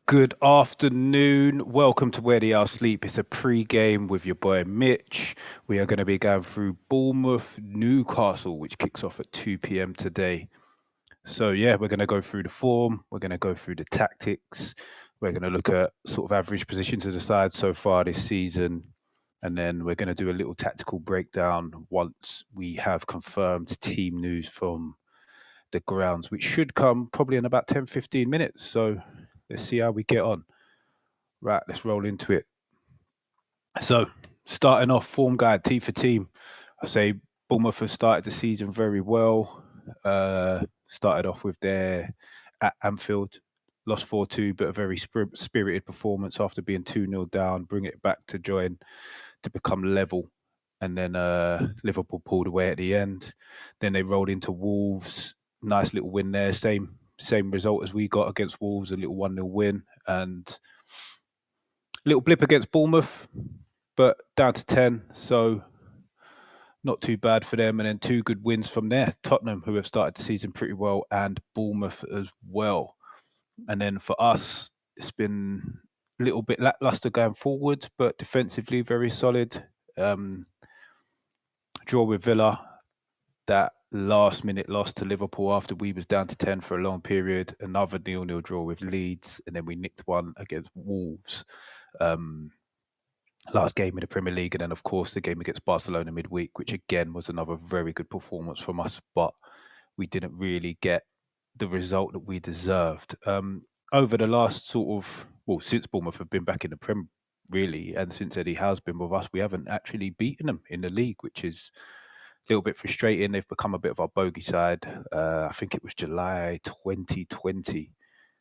Good afternoon. Welcome to Where the Owl Sleep. It's a pre-game with your boy Mitch. We are going to be going through Bournemouth, Newcastle, which kicks off at 2 p.m. today. So yeah, we're going to go through the form. We're going to go through the tactics. We're going to look at sort of average positions of the side so far this season. And then we're going to do a little tactical breakdown once we have confirmed team news from the grounds, which should come probably in about 10, 15 minutes. So let's see how we get on. Right, let's roll into it. So, starting off, form guide, T for team. I say Bournemouth have started the season very well. Started off with their at Anfield, lost 4-2, but a very spirited performance after being 2-0 down, bring it back to join to become level. And then Liverpool pulled away at the end. Then they rolled into Wolves. Nice little win there. Same result as we got against Wolves, a little 1-0 win. And little blip against Bournemouth, but down to 10. So not too bad for them. And then two good wins from there. Tottenham, who have started the season pretty well, and Bournemouth as well. And then for us, it's been a little bit lackluster going forward, but defensively very solid. Draw with Villa, that last minute loss to Liverpool after we was down to 10 for a long period. Another 0-0 draw with Leeds, and then we nicked one against Wolves. Last game in the Premier League, and then of course the game against Barcelona midweek, which again was another very good performance from us, but we didn't really get the result that we deserved. Over the last since Bournemouth have been back in the Prem, really, and since Eddie Howe's been with us, we haven't actually beaten them in the league, which is a little bit frustrating. They've become a bit of our bogey side. I think it was July 2020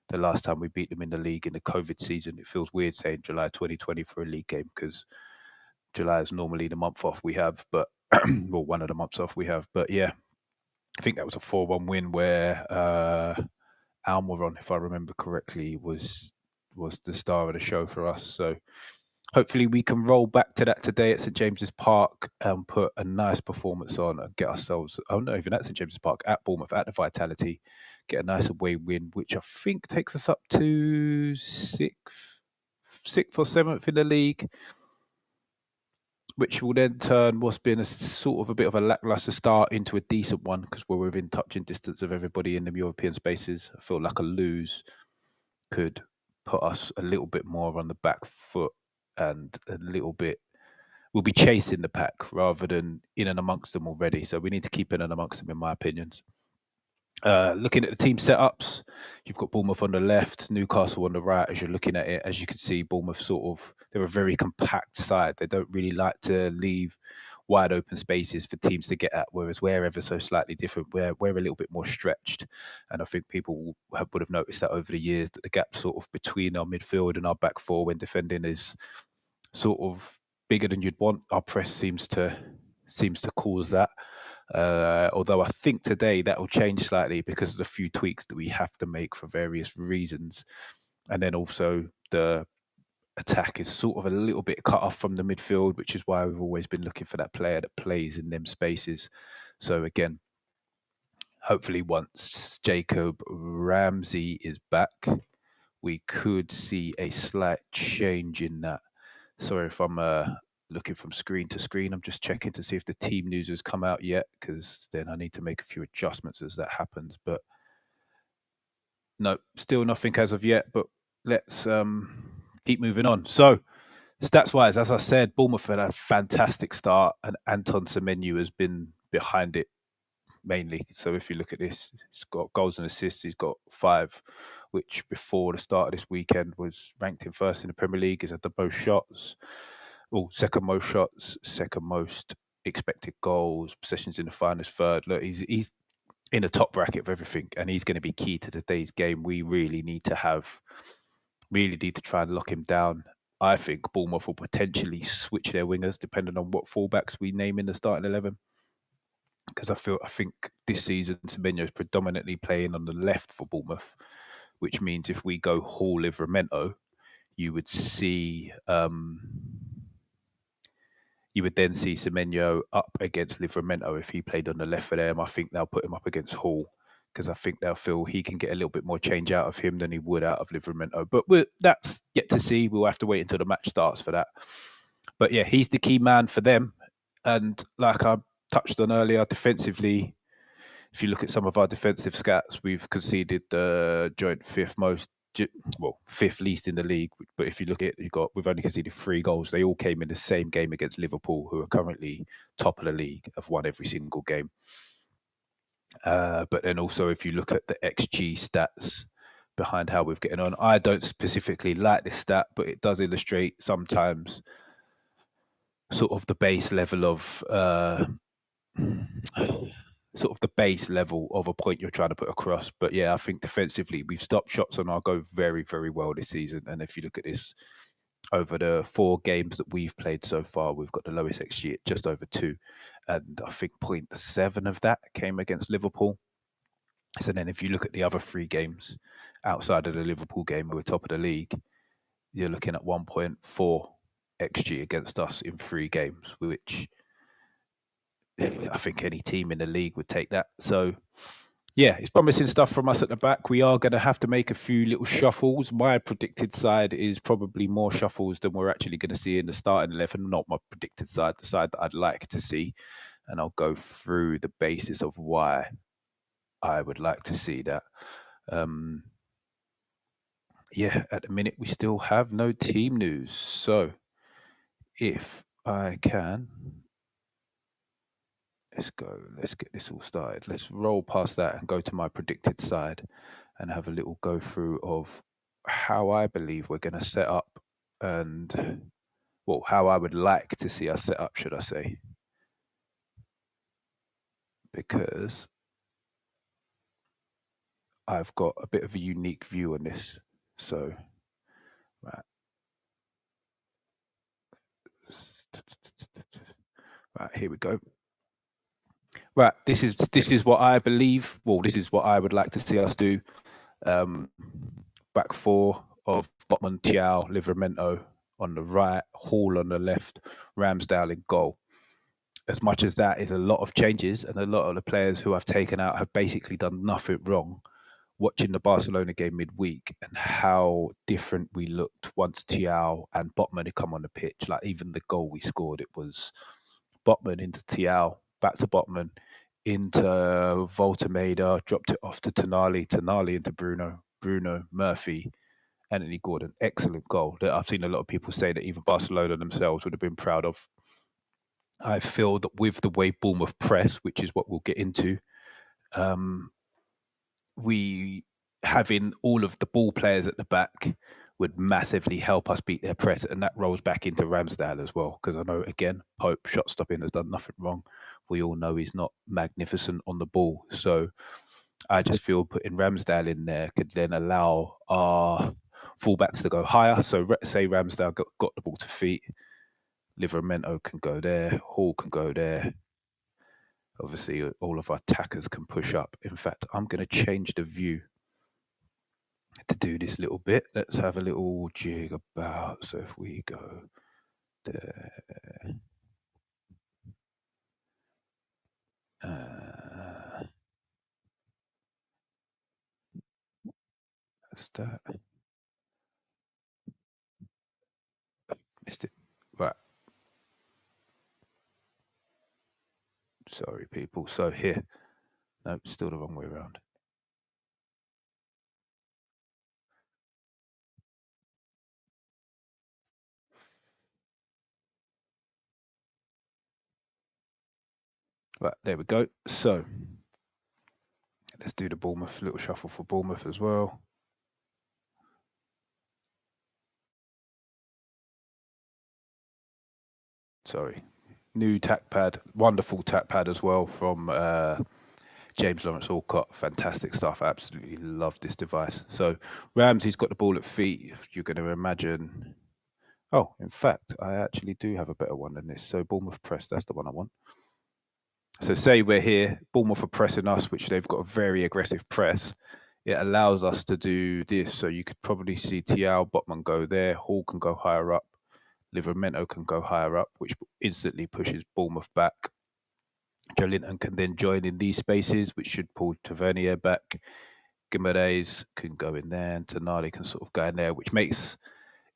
the last time we beat them in the league in the COVID season. It feels weird saying July 2020 for a league game because July is normally the month off we have, but well, one of the months off we have. But yeah, I think that was a 4-1 win where Almiron, if I remember correctly, was the star of the show for us. So hopefully we can roll back to that today at St James's Park and put a nice performance on and get ourselves, not even at St James's Park, at Bournemouth, at the Vitality, get a nice away win, which I think takes us up to sixth or seventh in the league, which will then turn what's been a sort of a bit of a lackluster start into a decent one because we're within touching distance of everybody in the European spaces. I feel like a lose could put us a little bit more on the back foot and a little bit, we'll be chasing the pack rather than in and amongst them already. So we need to keep in and amongst them, in my opinions. Looking at the team setups, you've got Bournemouth on the left, Newcastle on the right. As you're looking at it, as you can see, Bournemouth they're a very compact side. They don't really like to leave wide open spaces for teams to get at, whereas we're ever so slightly different. We're a little bit more stretched. And I think people would have noticed that over the years that the gap sort of between our midfield and our back four when defending is sort of bigger than you'd want. Our press seems to cause that. Although I think today that will change slightly because of the few tweaks that we have to make for various reasons. And then also the attack is sort of a little bit cut off from the midfield, which is why we've always been looking for that player that plays in them spaces. So again, hopefully once Jacob Ramsey is back, we could see a slight change in that. Sorry if I'm looking from screen to screen. I'm just checking to see if the team news has come out yet, because then I need to make a few adjustments as that happens. But no, still nothing as of yet. But let's keep moving on. So stats-wise, as I said, Bournemouth had a fantastic start, and Anton Semenyo has been behind it mainly. So if you look at this, he's got goals and assists. He's got 5, which before the start of this weekend was ranked in first in the Premier League. He's had the most shots. Second most shots, second most expected goals, possessions in the finest third. Look, he's in the top bracket of everything, and he's going to be key to today's game. We really need to try and lock him down. I think Bournemouth will potentially switch their wingers depending on what fullbacks we name in the starting 11. Because I think this season Semenyo is predominantly playing on the left for Bournemouth, which means if we go Hall Livramento, you would then see Semenyo up against Livramento if he played on the left for them. I think they'll put him up against Hall because I think they'll feel he can get a little bit more change out of him than he would out of Livramento. But that's yet to see. We'll have to wait until the match starts for that. But yeah, he's the key man for them. And like I touched on earlier, defensively, if you look at some of our defensive stats, we've conceded the joint fifth least in the league. But if you look at it, we've only conceded 3 goals. They all came in the same game against Liverpool, who are currently top of the league, have won every single game. But then also, if you look at the XG stats behind how we're getting on, I don't specifically like this stat, but it does illustrate sometimes sort of the base level of a point you're trying to put across. But yeah, I think defensively we've stopped shots on our goal very, very well this season. And if you look at this over the 4 games that we've played so far, we've got the lowest XG at just over 2, and I think 0.7 of that came against Liverpool. So then if you look at the other 3 games outside of the Liverpool game, we're top of the league, you're looking at 1.4 XG against us in 3 games, which I think any team in the league would take that. So yeah, it's promising stuff from us at the back. We are going to have to make a few little shuffles. My predicted side is probably more shuffles than we're actually going to see in the starting 11. Not my predicted side, the side that I'd like to see. And I'll go through the basis of why I would like to see that. Yeah, at the minute, we still have no team news. So if I can, let's go. Let's get this all started. Let's roll past that and go to my predicted side and have a little go through of how I believe we're going to set up and, well, how I would like to see us set up, should I say. Because I've got a bit of a unique view on this. So, right. Right, here we go. Right, this is what I believe. Well, this is what I would like to see us do. Back 4 of Botman, Thiaw, Livramento on the right, Hall on the left, Ramsdale in goal. As much as that is a lot of changes, and a lot of the players who I've taken out have basically done nothing wrong, watching the Barcelona game midweek and how different we looked once Thiaw and Botman had come on the pitch. Like even the goal we scored, it was Botman into Thiaw, back to Botman, into Voltemeda, dropped it off to Tonali into Bruno, Murphy, Anthony Gordon. Excellent goal that I've seen a lot of people say that even Barcelona themselves would have been proud of. I feel that with the way Bournemouth press, which is what we'll get into, we having all of the ball players at the back would massively help us beat their press, and that rolls back into Ramsdale as well. Because I know, again, Pope shot stopping has done nothing wrong. We all know he's not magnificent on the ball, so I just feel putting Ramsdale in there could then allow our fullbacks to go higher. So say Ramsdale got the ball to feet, Livramento can go there, Hall can go there. Obviously, all of our attackers can push up. In fact, I'm going to change the view to do this little bit. Let's have a little jig about. So if we go there, that's that. Missed it. Right. Sorry, people. So here. No, still the wrong way around. Right, there we go. So let's do the Bournemouth, little shuffle for Bournemouth as well. Sorry. New tack pad, wonderful tack pad as well from James Lawrence Alcott. Fantastic stuff. I absolutely love this device. So Ramsey's got the ball at feet. You're going to imagine. Oh, in fact, I actually do have a better one than this. So Bournemouth press, that's the one I want. So say we're here, Bournemouth are pressing us, which they've got a very aggressive press. It allows us to do this. So you could probably see Thiaw, Botman go there, Hall can go higher up, Livramento can go higher up, which instantly pushes Bournemouth back. Joelinton can then join in these spaces, which should pull Tavernier back. Guimaraes can go in there, and Tonali can sort of go in there, which makes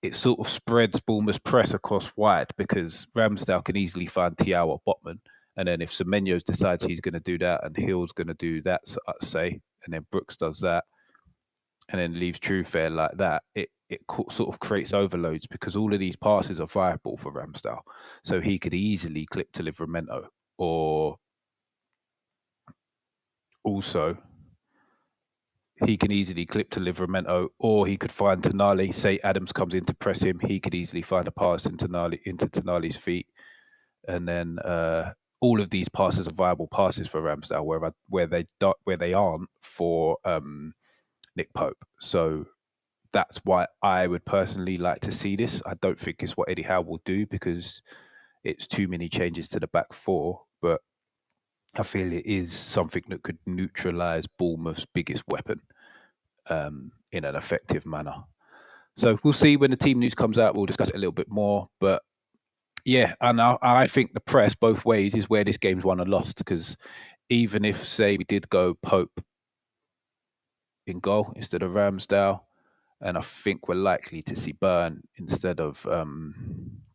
it sort of spreads Bournemouth's press across wide, because Ramsdale can easily find Thiaw or Botman. And then if Semenyo decides he's going to do that and Hill's going to do that, say, and then Brooks does that, and then leaves Truefair like that, it sort of creates overloads, because all of these passes are viable for Ramsdale. So he could easily clip to Livramento, or also he can easily clip to Livramento, or he could find Tonali. Say Adams comes in to press him, he could easily find a pass into Tonali's feet, and then all of these passes are viable passes for Ramsdale, where they aren't for Nick Pope. So that's why I would personally like to see this. I don't think it's what Eddie Howe will do, because it's too many changes to the back four, but I feel it is something that could neutralise Bournemouth's biggest weapon in an effective manner. So we'll see when the team news comes out. We'll discuss it a little bit more. But yeah, and I think the press both ways is where this game's won and lost, because even if, say, we did go Pope in goal instead of Ramsdale, and I think we're likely to see Burn instead of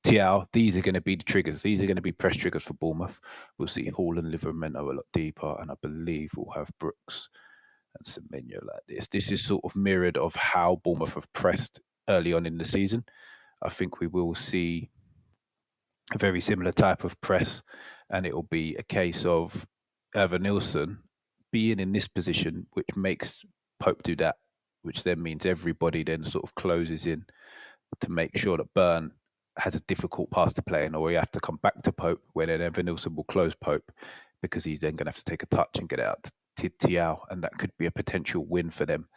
Thiaw, these are going to be the triggers. These are going to be press triggers for Bournemouth. We'll see Hall and Livramento a lot deeper, and I believe we'll have Brooks and Semenyo like this. This is sort of mirrored of how Bournemouth have pressed early on in the season. I think we will see a very similar type of press, and it will be a case of Evanilson being in this position, which makes Pope do that, which then means everybody then sort of closes in to make sure that Burn has a difficult pass to play in, or we have to come back to Pope, where then Evanilson will close Pope, because he's then going to have to take a touch and get out to Thiaw, and that could be a potential win for them.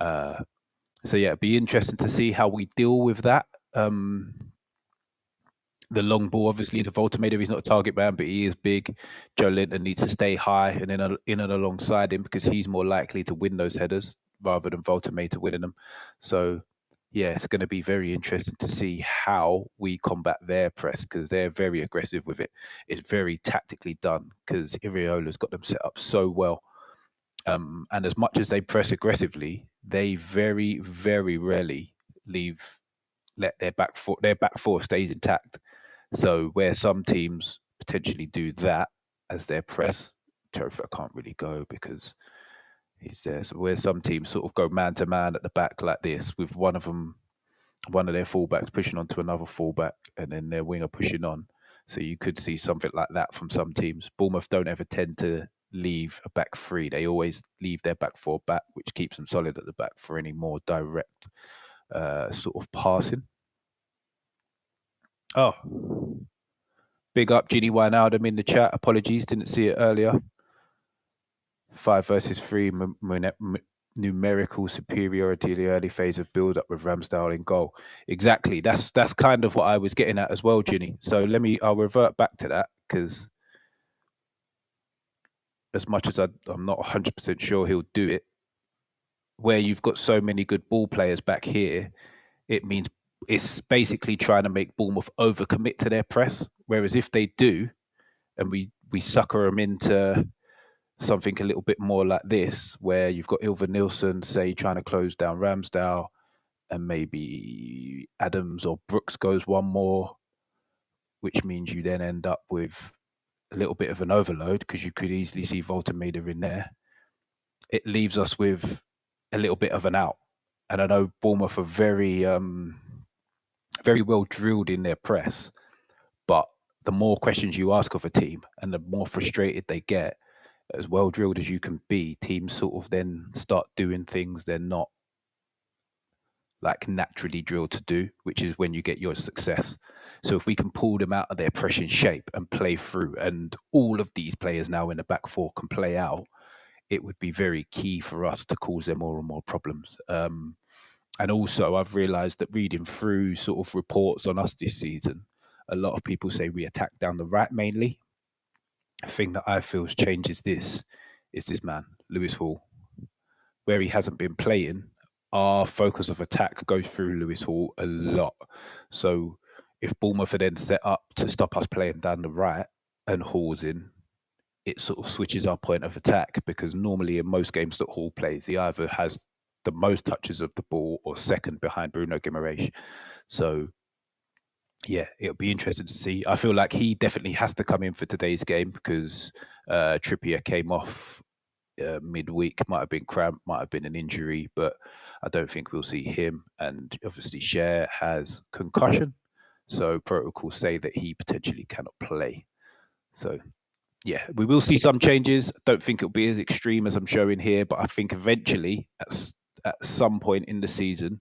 So yeah, it'd be interesting to see how we deal with that. The long ball, obviously, the Voltamator, he's not a target man, but he is big. Joelinton needs to stay high and then in and alongside him, because he's more likely to win those headers rather than Voltamator winning them. So yeah, it's going to be very interesting to see how we combat their press, because they're very aggressive with it. It's very tactically done, because Iriola's got them set up so well. And as much as they press aggressively, they very, very rarely let their back four stays intact. So where some teams potentially do that as their press, Trophy can't really go because he's there. So where some teams sort of go man to man at the back like this, with one of their fullbacks pushing onto another fullback, and then their winger pushing on. So you could see something like that from some teams. Bournemouth don't ever tend to leave a back three. They always leave their back four back, which keeps them solid at the back for any more direct sort of passing. Oh, big up Ginny Wijnaldum in the chat. Apologies, didn't see it earlier. 5 versus 3 numerical superiority in the early phase of build-up with Ramsdale in goal. Exactly. That's kind of what I was getting at as well, Ginny. So I'll revert back to that, because as much as I'm not 100% sure he'll do it, where you've got so many good ball players back here, it means it's basically trying to make Bournemouth overcommit to their press. Whereas if they do, and we sucker them into something a little bit more like this, where you've got Evanilson, say, trying to close down Ramsdale, and maybe Adams or Brooks goes one more, which means you then end up with a little bit of an overload, because you could easily see Voltamator in there. It leaves us with a little bit of an out. And I know Bournemouth are very, very well drilled in their press, but the more questions you ask of a team and the more frustrated they get, as well drilled as you can be, teams sort of then start doing things they're not like naturally drilled to do, which is when you get your success. So if we can pull them out of their pressing shape and play through, and all of these players now in the back four can play out, it would be very key for us to cause them more and more problems. And also, I've realised that reading through sort of reports on us this season, a lot of people say we attack down the right mainly. The thing that I feel changes this is this man, Lewis Hall. Where he hasn't been playing, our focus of attack goes through Lewis Hall a lot. So if Bournemouth are then set up to stop us playing down the right and Hall's in, it sort of switches our point of attack, because normally in most games that Hall plays, he either has the most touches of the ball or second behind Bruno Guimaraes. So yeah, it'll be interesting to see. I feel like he definitely has to come in for today's game, because Trippier came off midweek. Might have been cramp, might have been an injury, but I don't think we'll see him. And obviously, Cher has concussion, so protocols say that he potentially cannot play. So yeah, we will see some changes. Don't think it'll be as extreme as I'm showing here, but I think eventually, at some point in the season,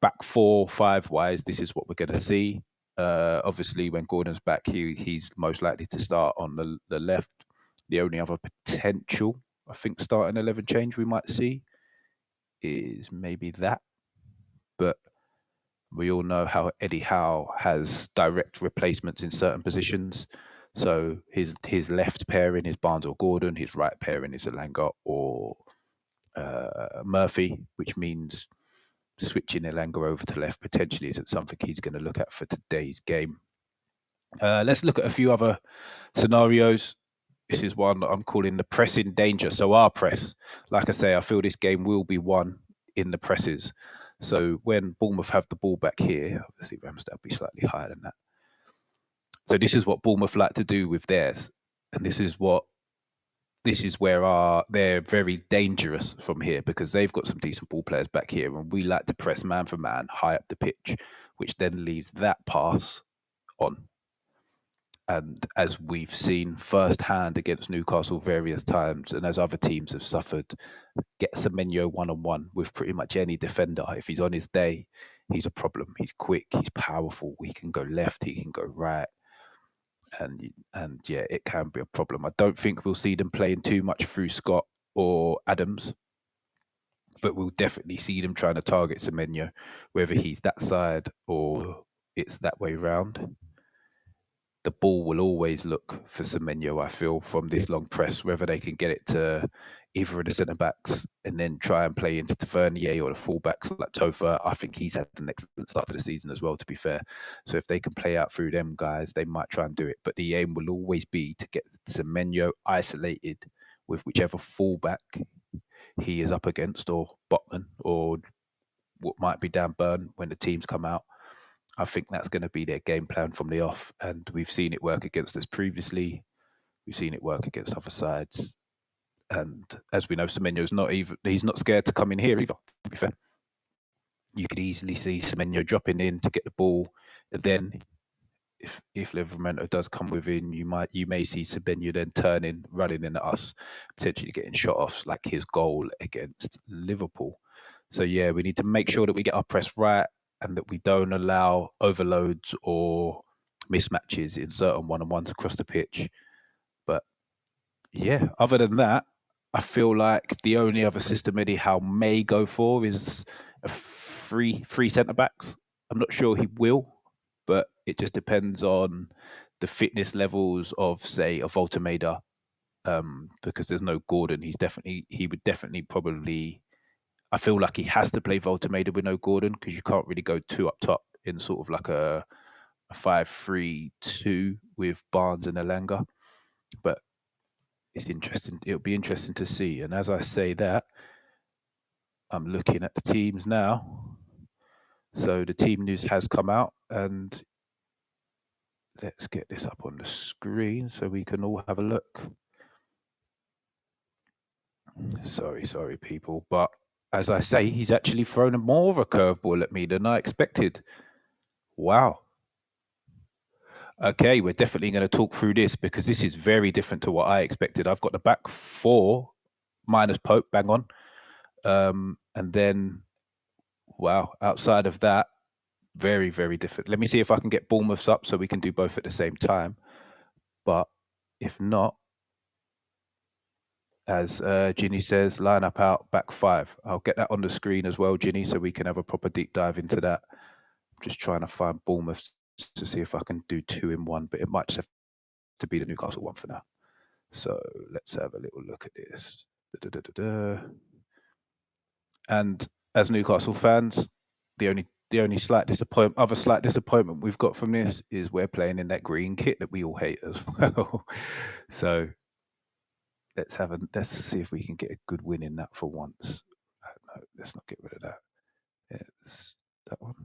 back 4-5 wise, this is what we're going to see. Obviously, when Gordon's back, he's most likely to start on the left. The only other potential, I think, starting 11 change we might see is maybe that. But we all know how Eddie Howe has direct replacements in certain positions. So his left pairing is Barnes or Gordon. His right pairing is Elanga or Murphy, which means switching Elanga over to left potentially isn't something he's going to look at for today's game. Let's look at a few other scenarios. This is one that I'm calling the pressing danger. So our press, like I say, I feel this game will be won in the presses. So when Bournemouth have the ball back here, obviously Ramsdale will be slightly higher than that. So this is what Bournemouth like to do with theirs, and this is where they're very dangerous from here, because they've got some decent ball players back here, and we like to press man for man high up the pitch, which then leaves that pass on. And as we've seen firsthand against Newcastle various times, and as other teams have suffered, get Semenyo one-on-one with pretty much any defender. If he's on his day, he's a problem. He's quick, he's powerful, he can go left, he can go right. And yeah, it can be a problem. I don't think we'll see them playing too much through Scott or Adams, but we'll definitely see them trying to target Semenyo, whether he's that side or it's that way round. The ball will always look for Semenyo, I feel, from this long press, whether they can get it to either of the centre-backs and then try and play into Tavernier or the full-backs like Topher. I think he's had an excellent start to the season as well, to be fair. So if they can play out through them guys, they might try and do it. But the aim will always be to get Semenyo isolated with whichever full-back he is up against, or Botman, or what might be Dan Burn when the teams come out. I think that's going to be their game plan from the off, and we've seen it work against us previously. We've seen it work against other sides, and as we know, Semenyo's he's not scared to come in here either, to be fair. You could easily see Semenyo dropping in to get the ball, and then if Livramento does come within, you may see Semenyo then turning, running in at us, potentially getting shot off like his goal against Liverpool. So yeah, we need to make sure that we get our press right, and that we don't allow overloads or mismatches in certain one-on-ones across the pitch. But yeah, other than that, I feel like the only other system Eddie Howe may go for is a three centre-backs. I'm not sure he will, but it just depends on the fitness levels of, say, a Voltemeda, because there's no Gordon. He would definitely probably... I feel like he has to play Voltemeda with no Gordon, because you can't really go two up top in sort of like a 5-3-2 with Barnes and Elanga. But it's interesting. It'll be interesting to see. And as I say that, I'm looking at the teams now. So the team news has come out, and let's get this up on the screen so we can all have a look. Sorry, people. But as I say, he's actually thrown more of a curveball at me than I expected. Wow. Okay, we're definitely going to talk through this, because this is very different to what I expected. I've got the back four minus Pope, bang on. And then, wow, outside of that, very, very different. Let me see if I can get Bournemouth's up so we can do both at the same time. But if not, as Ginny says, line up out, back five. I'll get that on the screen as well, Ginny, so we can have a proper deep dive into that. I'm just trying to find Bournemouth to see if I can do two in one, but it might just have to be the Newcastle one for now. So let's have a little look at this. And as Newcastle fans, the only slight disappointment we've got from this is we're playing in that green kit that we all hate as well. So let's see if we can get a good win in that for once. No, let's not get rid of that. It's that one.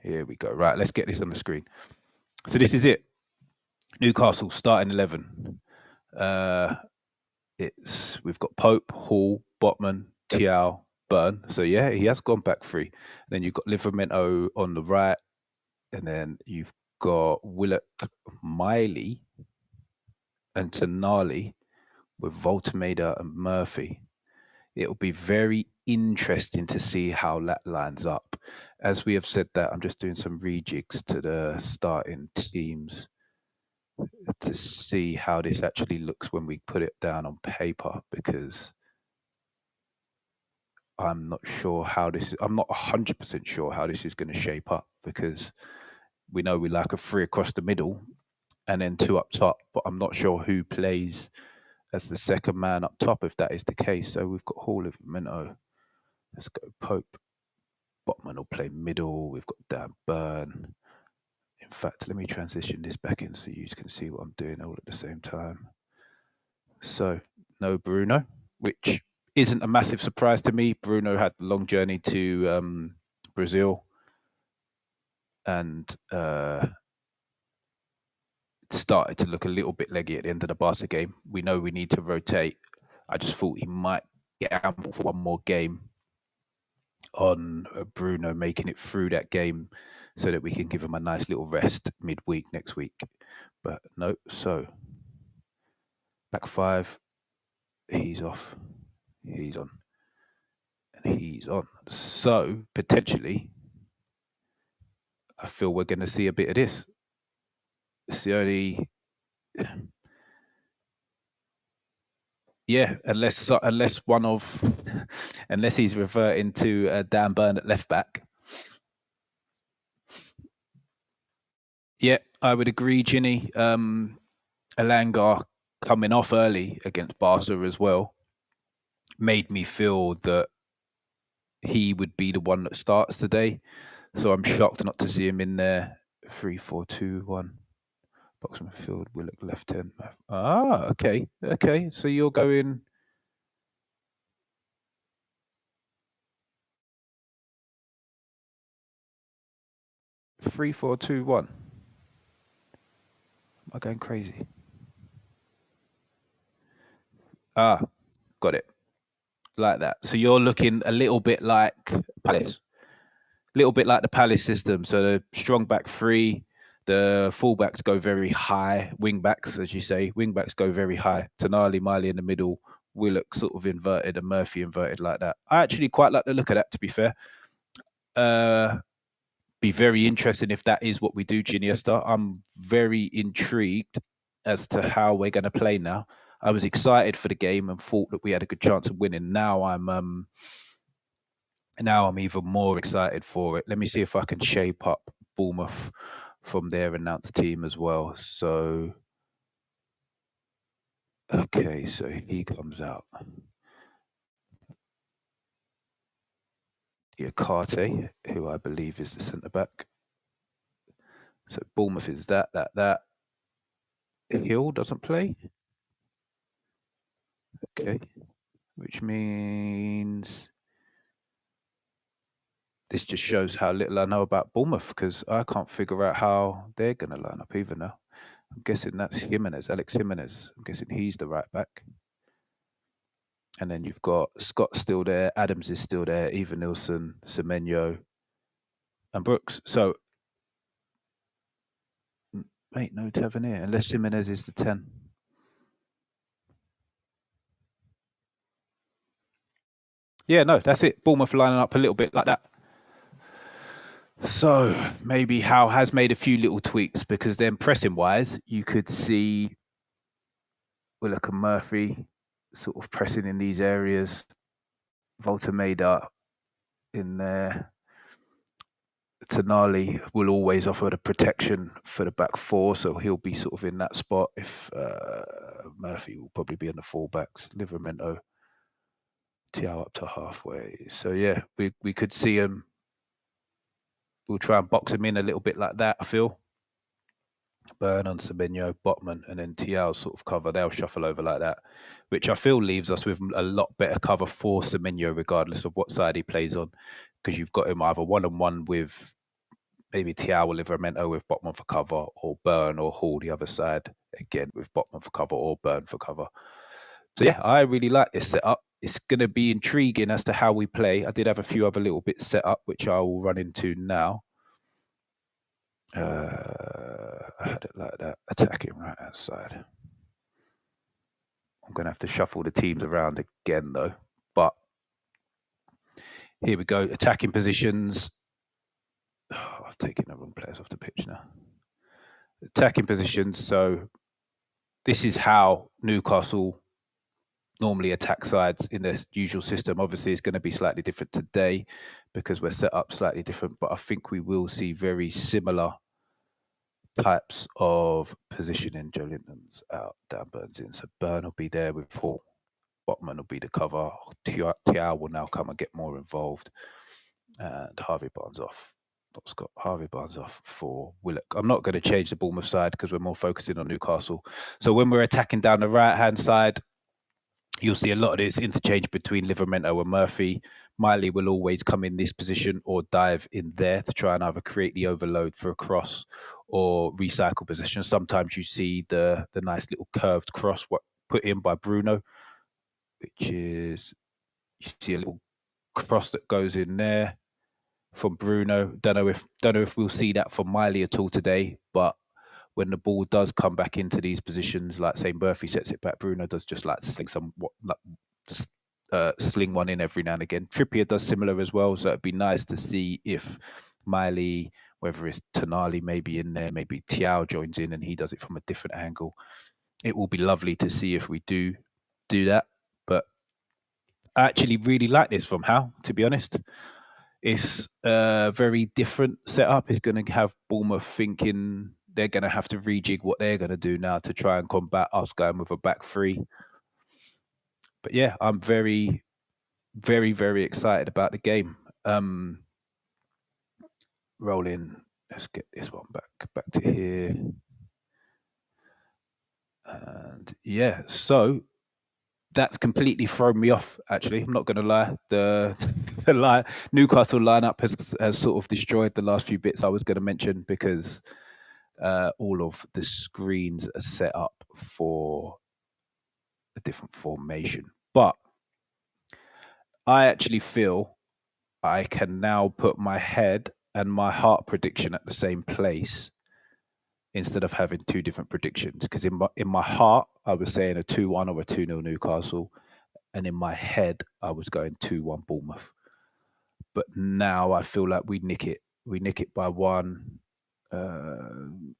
Here we go. Right, let's get this on the screen. So this is it. Newcastle starting 11. We've got Pope, Hall, Botman, Tiao, Burn. So yeah, he has gone back free. Then you've got Livramento on the right, and then you've got Willock, Miley, and Tonali with Voltameda and Murphy. It'll be very interesting to see how that lines up. As we have said that, I'm just doing some rejigs to the starting teams to see how this actually looks when we put it down on paper, because I'm not sure how this is. I'm not 100% sure how this is going to shape up, because we know we like a three across the middle and then two up top, but I'm not sure who plays as the second man up top if that is the case. So we've got Hall of Minnow. Let's go Pope. Botman will play middle. We've got Dan Burn. In fact, let me transition this back in so you can see what I'm doing all at the same time. So no Bruno, which isn't a massive surprise to me. Bruno had a long journey to Brazil and started to look a little bit leggy at the end of the Barca game. We know we need to rotate. I just thought he might get ample for one more game on Bruno, making it through that game so that we can give him a nice little rest midweek next week. But no, so back five, he's off, he's on, and he's on. So potentially, I feel we're going to see a bit of this. It's the only, yeah, unless one of, unless he's reverting to Dan Burn at left back. Yeah, I would agree, Ginny. Alanga coming off early against Barca as well made me feel that he would be the one that starts today. So I'm shocked not to see him in there. 3-4-2-1. Box midfield, Willock left hand. Ah, okay. Okay. So you're going 3-4-2-1. Am I going crazy? Ah, got it. Like that. So you're looking a little bit like Palace. A little bit like the Palace system. So the strong back three, the fullbacks go very high. Wing backs, as you say, wing backs go very high. Tonali, Miley in the middle, Willock sort of inverted and Murphy inverted like that. I actually quite like the look of that, to be fair. Be very interesting if that is what we do, Ginesta. I'm very intrigued as to how we're going to play now. I was excited for the game and thought that we had a good chance of winning. Now I'm even more excited for it. Let me see if I can shape up Bournemouth from their announced team as well. So, okay, so he comes out. Diakate, who I believe is the centre back. So Bournemouth is that. Hill doesn't play. Okay, which means this just shows how little I know about Bournemouth, because I can't figure out how they're going to line up either now. I'm guessing that's Jimenez, Alex Jimenez. I'm guessing he's the right back. And then you've got Scott still there, Adams is still there, Eva Nilsson, Semenyo, and Brooks. So, mate, no Tavernier, unless Jimenez is the 10. Yeah, no, that's it. Bournemouth lining up a little bit like that. So maybe Howe has made a few little tweaks, because then pressing-wise, you could see Willock and Murphy sort of pressing in these areas. Voltameda in there. Tonali will always offer the protection for the back four, so he'll be sort of in that spot. If Murphy will probably be in the fullbacks. Livramento, Tiao up to halfway. So yeah, we could see him. We'll try and box him in a little bit like that, I feel. Burn on Semenyo, Botman, and then TL sort of cover. They'll shuffle over like that, which I feel leaves us with a lot better cover for Semenyo, regardless of what side he plays on, because you've got him either one-on-one with maybe Tiao or Livramento with Botman for cover, or Burn or Hall the other side, again with Botman for cover or Burn for cover. So yeah, I really like this setup. It's going to be intriguing as to how we play. I did have a few other little bits set up, which I will run into now. I had it like that, attacking right hand side. I'm going to have to shuffle the teams around again though. But here we go, attacking positions. Oh, I've taken the wrong players off the pitch now. Attacking positions. So this is how Newcastle normally attack sides in their usual system. Obviously, it's going to be slightly different today because we're set up slightly different, but I think we will see very similar types of positioning. Joe Linton's out, Dan Burns in. So Burn will be there with Hall. Botman will be the cover. Tiao will now come and get more involved. And Harvey Barnes off. Not Scott. Harvey Barnes off for Willock. I'm not going to change the Bournemouth side because we're more focusing on Newcastle. So when we're attacking down the right-hand side, you'll see a lot of this interchange between Livramento and Murphy. Miley will always come in this position or dive in there to try and either create the overload for a cross or recycle position. Sometimes you see the nice little curved cross put in by Bruno, which is, you see a little cross that goes in there from Bruno. Don't know if we'll see that from Miley at all today, but when the ball does come back into these positions, like say Murphy sets it back, Bruno does just like sling one in every now and again. Trippier does similar as well, so it'd be nice to see if Miley, whether it's Tonali maybe in there, maybe Tiao joins in and he does it from a different angle. It will be lovely to see if we do that. But I actually really like this from Howe, to be honest. It's a very different setup. It's going to have Bournemouth thinking they're going to have to rejig what they're going to do now to try and combat us going with a back three. But yeah, I'm very, very, very excited about the game. Rolling. Let's get this one back to here. And yeah, so that's completely thrown me off. Actually, I'm not going to lie. The Newcastle lineup has sort of destroyed the last few bits I was going to mention because all of the screens are set up for a different formation. But I actually feel I can now put my head and my heart prediction at the same place instead of having two different predictions. Because in my heart, I was saying a 2-1 or a 2-0 Newcastle. And in my head, I was going 2-1 Bournemouth. But now I feel like we nick it. We nick it by one.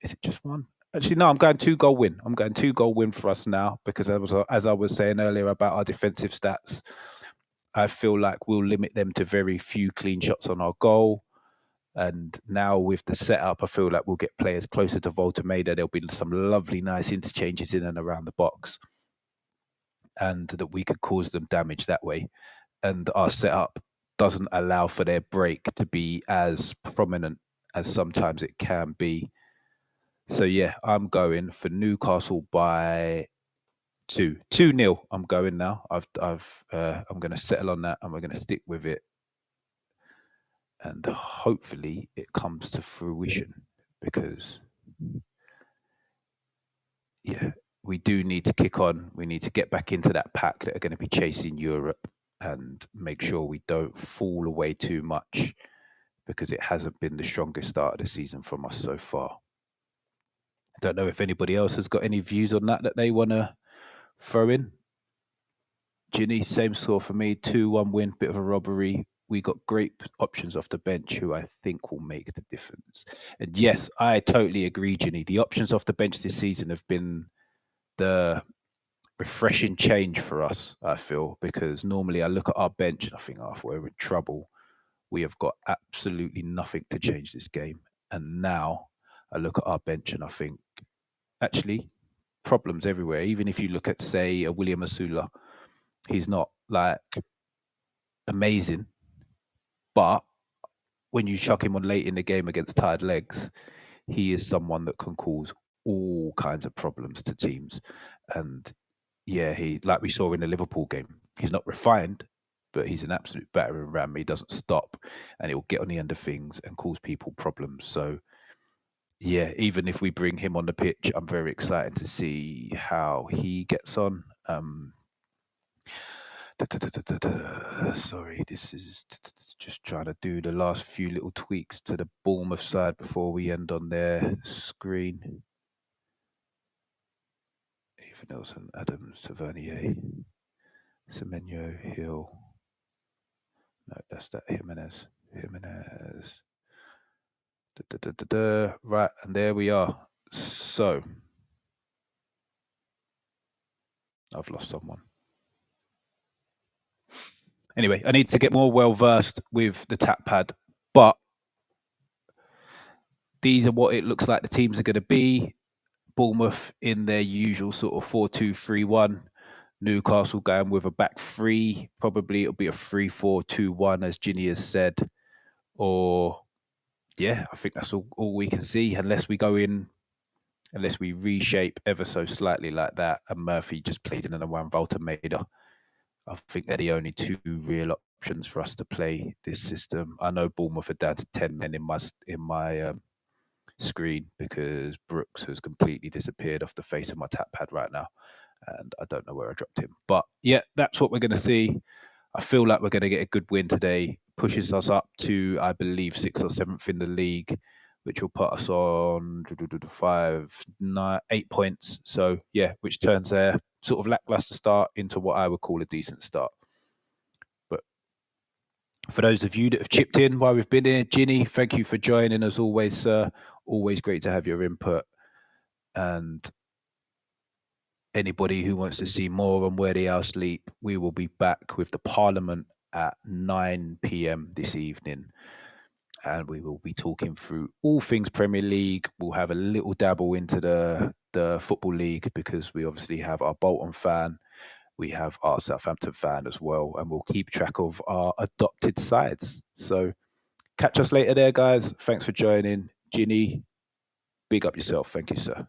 Is it just one? Actually, no, I'm going 2-goal win. I'm going 2-goal win for us now because as I was saying earlier about our defensive stats, I feel like we'll limit them to very few clean shots on our goal. And now with the setup, I feel like we'll get players closer to Voltameda. There'll be some lovely, nice interchanges in and around the box, and that we could cause them damage that way. And our setup doesn't allow for their break to be as prominent as sometimes it can be. So yeah, I'm going for Newcastle by 2-0. I'm going now. I'm going to settle on that, and we're going to stick with it, and hopefully it comes to fruition because yeah, we do need to kick on. We need to get back into that pack that are going to be chasing Europe and make sure we don't fall away too much because it hasn't been the strongest start of the season from us so far. I don't know if anybody else has got any views on that they want to throw in. Ginny, same score for me, 2-1 win, bit of a robbery. We got great options off the bench who I think will make the difference. And yes, I totally agree, Ginny. The options off the bench this season have been the refreshing change for us, I feel, because normally I look at our bench and I think, oh, if we're in trouble, we have got absolutely nothing to change this game. And now I look at our bench and I think, actually, problems everywhere. Even if you look at, say, a William Asula, he's not like amazing, but when you chuck him on late in the game against tired legs, he is someone that can cause all kinds of problems to teams. And yeah, he, like we saw in the Liverpool game, he's not refined, but he's an absolute battering ram. He doesn't stop, and he'll get on the end of things and cause people problems. So yeah, even if we bring him on the pitch, I'm very excited to see how he gets on. Sorry, this is just trying to do the last few little tweaks to the Bournemouth side before we end on their screen. Even Nelson, Adams, Tavernier, Semenyo, Hill. No, that's that Jimenez. Right, and there we are. So, I've lost someone. Anyway, I need to get more well versed with the tap pad, but these are what it looks like the teams are going to be. Bournemouth in their usual sort of 4-2-3-1. Newcastle going with a back three. Probably it'll be a 3-4-2-1, as Ginny has said. Or, yeah, I think that's all we can see, unless we go in, unless we reshape ever so slightly like that, and Murphy just plays in a one Volta-Maida. I think they're the only two real options for us to play this system. I know Bournemouth are down to 10 men in my screen because Brooks has completely disappeared off the face of my tap pad right now, and I don't know where I dropped him. But yeah, that's what we're going to see. I feel like we're going to get a good win today. Pushes us up to, I believe, 6th or 7th in the league, which will put us on 8 points. So yeah, which turns their sort of lackluster start into what I would call a decent start. But for those of you that have chipped in while we've been here, Ginny, thank you for joining as always, sir. Always great to have your input. And anybody who wants to see more on Where the Owl Sleep, we will be back with the Parliament at 9 p.m. this evening. And we will be talking through all things Premier League. We'll have a little dabble into the Football League because we obviously have our Bolton fan. We have our Southampton fan as well. And we'll keep track of our adopted sides. So catch us later there, guys. Thanks for joining. Ginny, big up yourself. Thank you, sir.